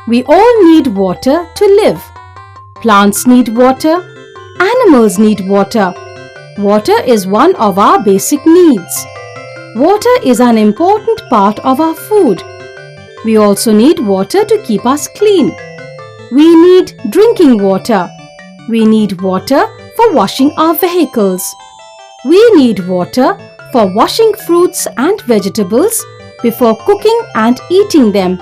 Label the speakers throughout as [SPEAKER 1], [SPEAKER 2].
[SPEAKER 1] We all need water to live. Plants need water. Animals need water. Water is one of our basic needs. Water is an important part of our food. We also need water to keep us clean. We need drinking water. We need water for washing our vehicles. We need water for washing fruits and vegetables before cooking and eating them.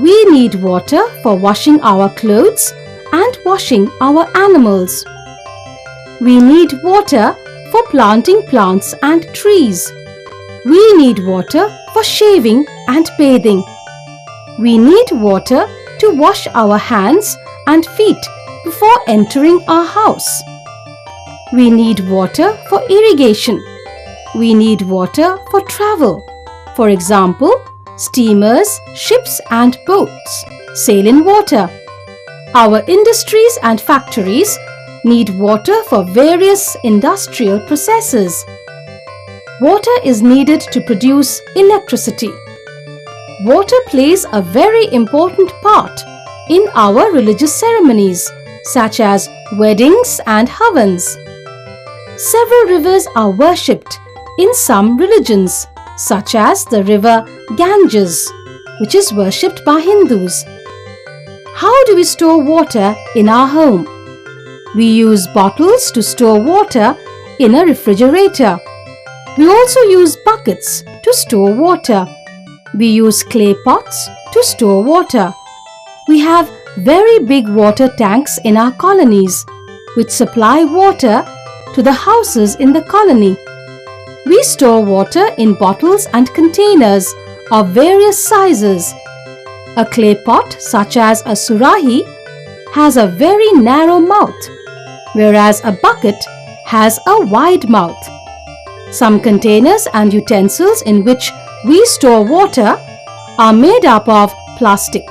[SPEAKER 1] We need water for washing our clothes and washing our animals. We need water for planting plants and trees. We need water for shaving and bathing. We need water to wash our hands and feet before entering our house. We need water for irrigation. We need water for travel. For example, steamers, ships and boats sail in water. Our industries and factories need water for various industrial processes. Water is needed to produce electricity. Water plays a very important part in our religious ceremonies, such as weddings and havans. Several rivers are worshipped in some religions, such as the river Ganges, which is worshipped by Hindus. How do we store water in our home? We use bottles to store water in a refrigerator. We also use buckets to store water. We use clay pots to store water. We have very big water tanks in our colonies, which supply water to the houses in the colony. We store water in bottles and containers of various sizes. A clay pot, such as a surahi, has a very narrow mouth, whereas a bucket has a wide mouth. Some containers and utensils in which we store water are made up of plastic.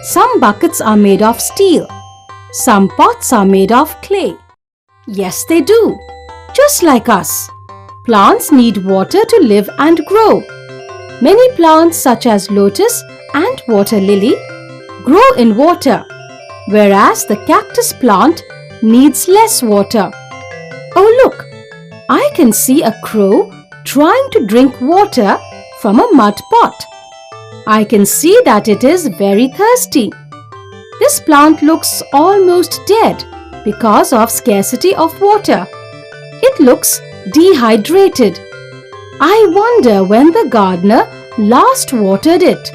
[SPEAKER 1] Some buckets are made of steel. Some pots are made of clay. Yes, they do. Just like us. Plants need water to live and grow. Many plants such as lotus and water lily grow in water, whereas the cactus plant needs less water. Oh look, I can see a crow trying to drink water from a mud pot. I can see that it is very thirsty. This plant looks almost dead because of scarcity of water. It looks dehydrated. I wonder when the gardener last watered it.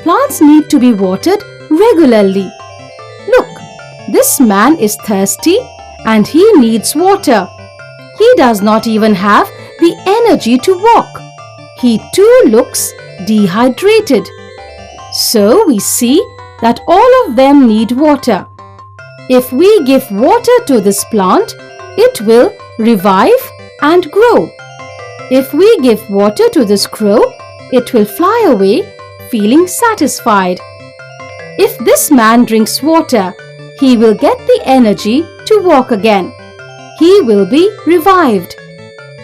[SPEAKER 1] Plants need to be watered regularly. Look, this man is thirsty and he needs water. He does not even have the energy to walk. He too looks dehydrated. So we see that all of them need water. If we give water to this plant, it will revive and grow. If we give water to this crow, it will fly away feeling satisfied. If this man drinks water, he will get the energy to walk again. He will be revived.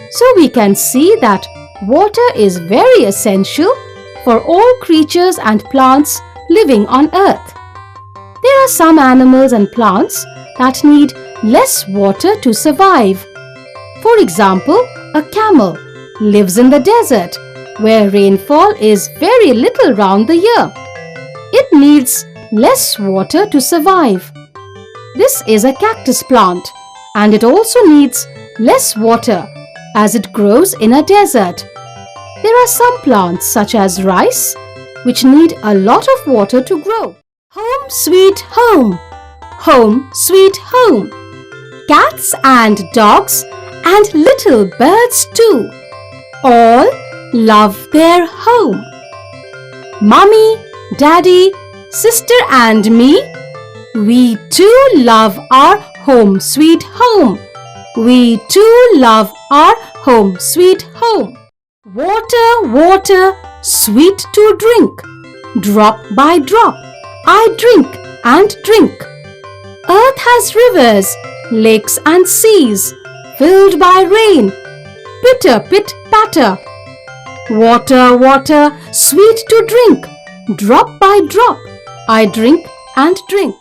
[SPEAKER 1] So we can see that water is very essential for all creatures and plants living on earth. There are some animals and plants that need less water to survive. For example, a camel lives in the desert where rainfall is very little round the year. It needs less water to survive. This is a cactus plant and it also needs less water as it grows in a desert. There are some plants such as rice which need a lot of water to grow. Home sweet home, home sweet home. Cats and dogs and little birds too all love their home. Mummy, Daddy, sister and me, we too love our home sweet home. We too love our home sweet home. Water, water, sweet to drink. Drop by drop, I drink and drink. Earth has rivers, lakes and seas, filled by rain. Pitter, pit, patter. Water, water, sweet to drink. Drop by drop, I drink and drink.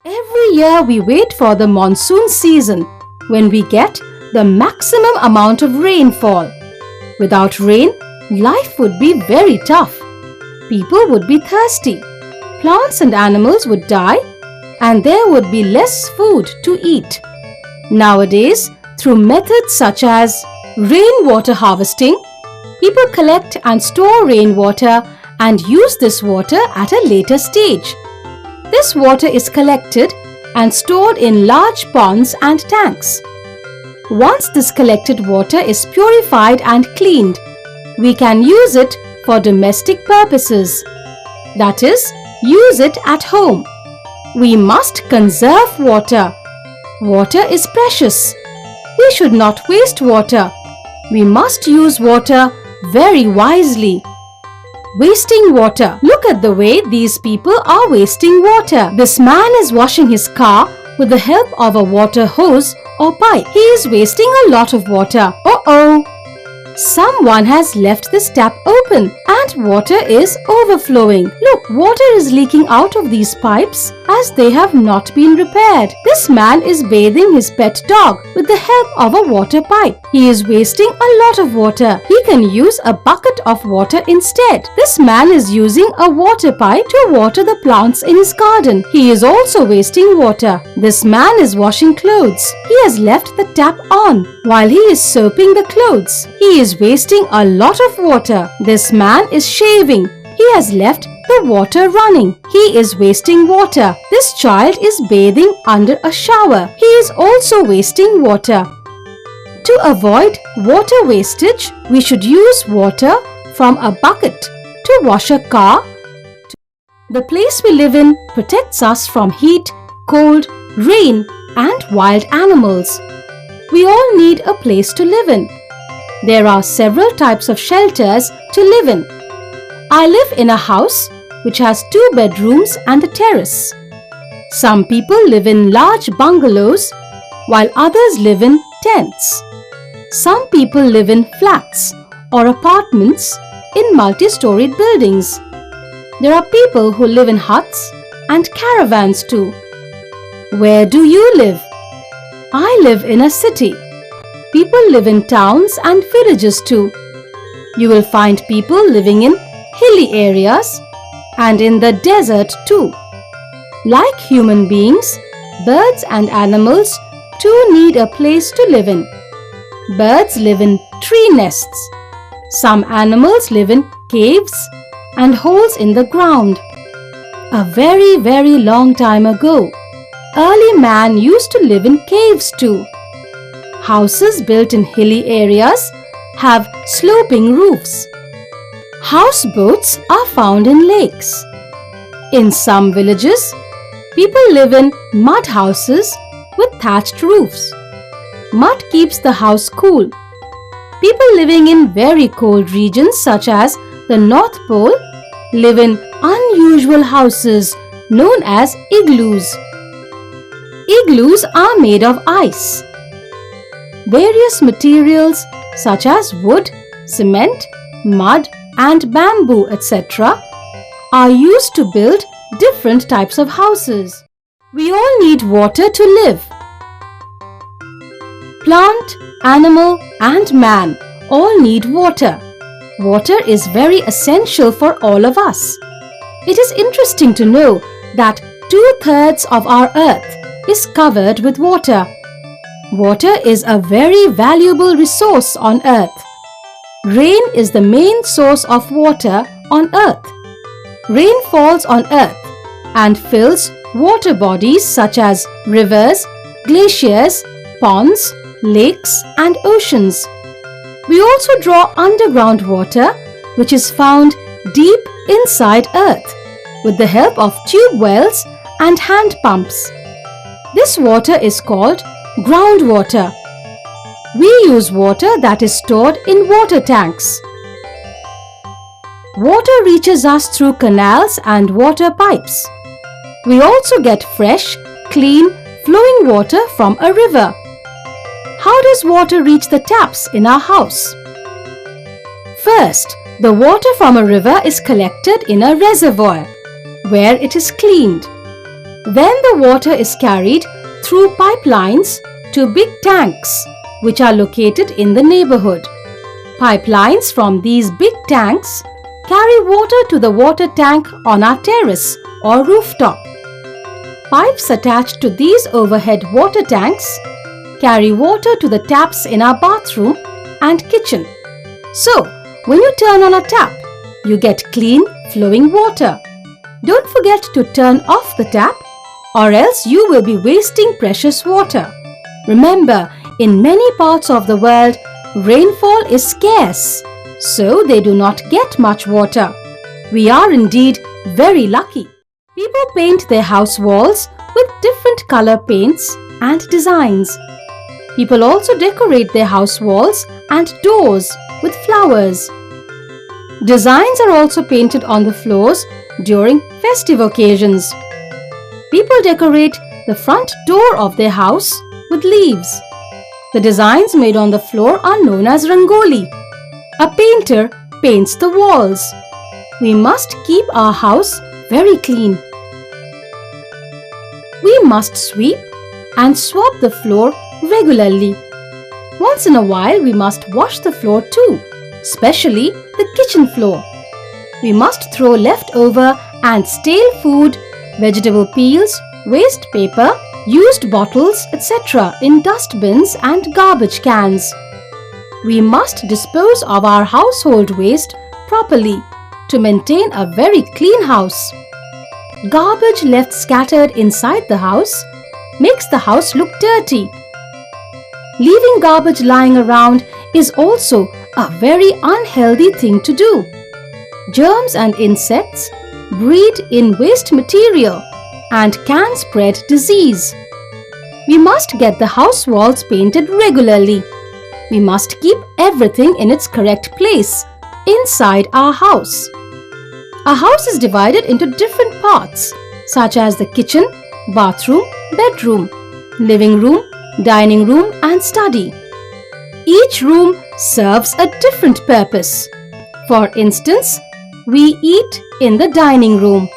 [SPEAKER 1] Every year we wait for the monsoon season when we get the maximum amount of rainfall. Without rain, life would be very tough. People would be thirsty. Plants and animals would die, and there would be less food to eat. Nowadays, through methods such as rainwater harvesting, people collect and store rainwater and use this water at a later stage. This water is collected and stored in large ponds and tanks. Once this collected water is purified and cleaned, we can use it for domestic purposes. That is, use it at home. We must conserve water. Water is precious. We should not waste water. We must use water very wisely. Wasting water. Look at the way these people are wasting water. This man is washing his car with the help of a water hose or pipe. He is wasting a lot of water. Uh-oh! Someone has left this tap open and water is overflowing. Look, water is leaking out of these pipes as they have not been repaired. This man is bathing his pet dog with the help of a water pipe. He is wasting a lot of water. He can use a bucket of water instead. This man is using a water pipe to water the plants in his garden. He is also wasting water. This man is washing clothes. He has left the tap on while he is soaping the clothes. He is wasting a lot of water. This man is shaving. He has left the water running. He is wasting water. This child is bathing under a shower. He is also wasting water. To avoid water wastage, we should use water from a bucket to wash a car. The place we live in protects us from heat, cold, rain, and wild animals. We all need a place to live in. There are several types of shelters to live in. I live in a house which has 2 bedrooms and a terrace. Some people live in large bungalows while others live in tents. Some people live in flats or apartments in multi-storied buildings. There are people who live in huts and caravans too. Where do you live? I live in a city. People live in towns and villages too. You will find people living in hilly areas and in the desert too. Like human beings, birds and animals too need a place to live in. Birds live in tree nests. Some animals live in caves and holes in the ground. A very, very long time ago, early man used to live in caves too. Houses built in hilly areas have sloping roofs. Houseboats are found in lakes. In some villages, people live in mud houses with thatched roofs. Mud keeps the house cool. People living in very cold regions such as the North Pole live in unusual houses known as igloos. Igloos are made of ice. Various materials such as wood, cement, mud and bamboo, etc. are used to build different types of houses. We all need water to live. Plant, animal and man all need water. Water is very essential for all of us. It is interesting to know that 2/3 of our earth is covered with water. Water is a very valuable resource on earth. Rain is the main source of water on earth. Rain falls on earth and fills water bodies such as rivers, glaciers, ponds, lakes and oceans. We also draw underground water which is found deep inside earth with the help of tube wells and hand pumps. This water is called groundwater. We use water that is stored in water tanks. Water reaches us through canals and water pipes. We also get fresh, clean, flowing water from a river. How does water reach the taps in our house? First, the water from a river is collected in a reservoir. where it is cleaned. Then the water is carried through pipelines to big tanks which are located in the neighborhood. Pipelines from these big tanks carry water to the water tank on our terrace or rooftop. Pipes attached to these overhead water tanks carry water to the taps in our bathroom and kitchen. So, when you turn on a tap, you get clean, flowing water. Don't forget to turn off the tap, or else you will be wasting precious water. Remember, in many parts of the world, rainfall is scarce, so they do not get much water. We are indeed very lucky. People paint their house walls with different color paints and designs. People also decorate their house walls and doors with flowers. Designs are also painted on the floors during festive occasions. People decorate the front door of their house with leaves. The designs made on the floor are known as rangoli. A painter paints the walls. We must keep our house very clean. We must sweep and swab the floor regularly. Once in a while, we must wash the floor too, especially the kitchen floor. We must throw leftover and stale food, vegetable peels, waste paper, used bottles, etc. in dustbins and garbage cans. We must dispose of our household waste properly to maintain a very clean house. Garbage left scattered inside the house makes the house look dirty. Leaving garbage lying around is also a very unhealthy thing to do. Germs and insects breed in waste material and can spread disease. We must get the house walls painted regularly. We must keep everything in its correct place inside our house. A house is divided into different parts such as the kitchen, bathroom, bedroom, living room, dining room and study. Each room serves a different purpose. For instance, we eat in the dining room.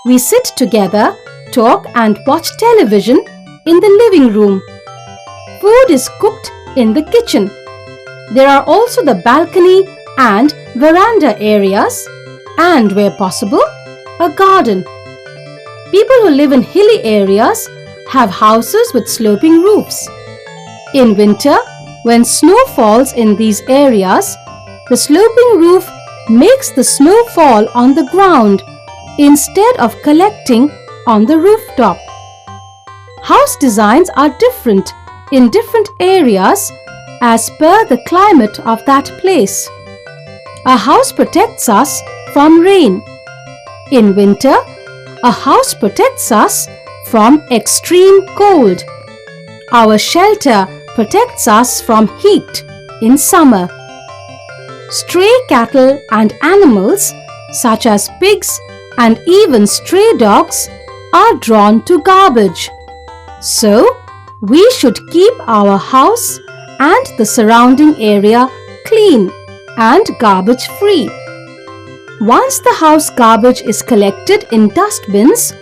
[SPEAKER 1] We sit together, talk and watch television in the living room. Food is cooked in the kitchen. There are also the balcony and veranda areas and, where possible, a garden. People who live in hilly areas have houses with sloping roofs. In winter, when snow falls in these areas, the sloping roof makes the snow fall on the ground instead of collecting on the rooftop. House designs are different in different areas as per the climate of that place. A house protects us from rain. In winter, a house protects us from extreme cold. Our shelter protects us from heat in summer. Stray cattle and animals such as pigs and even stray dogs are drawn to garbage. So, we should keep our house and the surrounding area clean and garbage free. Once the house garbage is collected in dustbins,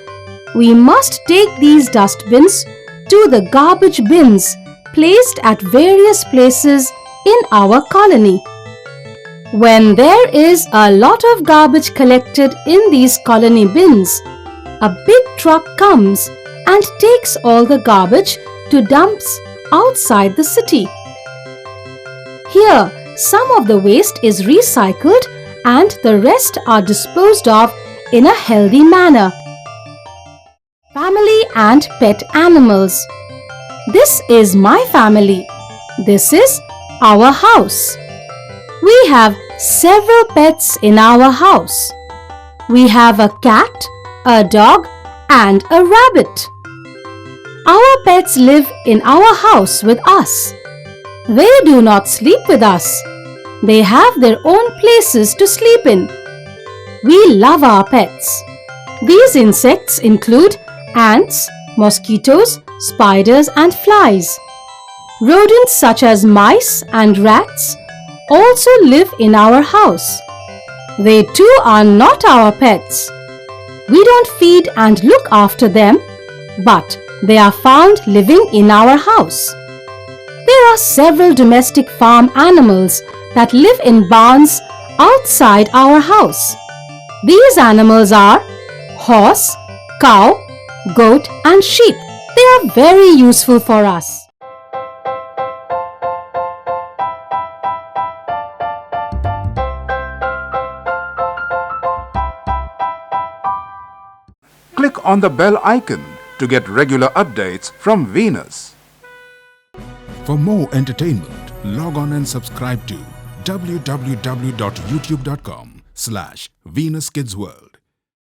[SPEAKER 1] we must take these dustbins to the garbage bins placed at various places in our colony. When there is a lot of garbage collected in these colony bins, a big truck comes and takes all the garbage to dumps outside the city. Here, some of the waste is recycled and the rest are disposed of in a healthy manner. Family and pet animals. This is my family. This is our house. We have several pets in our house. We have a cat, a dog, and a rabbit. Our pets live in our house with us. They do not sleep with us. They have their own places to sleep in. We love our pets. These insects include ants, mosquitoes, spiders, and flies. Rodents such as mice and rats also live in our house. They too are not our pets. We don't feed and look after them, but they are found living in our house. There are several domestic farm animals that live in barns outside our house. These animals are horse, cow, goat and sheep. They are very useful for us.
[SPEAKER 2] Click on the bell icon to get regular updates from Venus.
[SPEAKER 3] For more entertainment, log on and subscribe to www.youtube.com/VenusKidsWorld.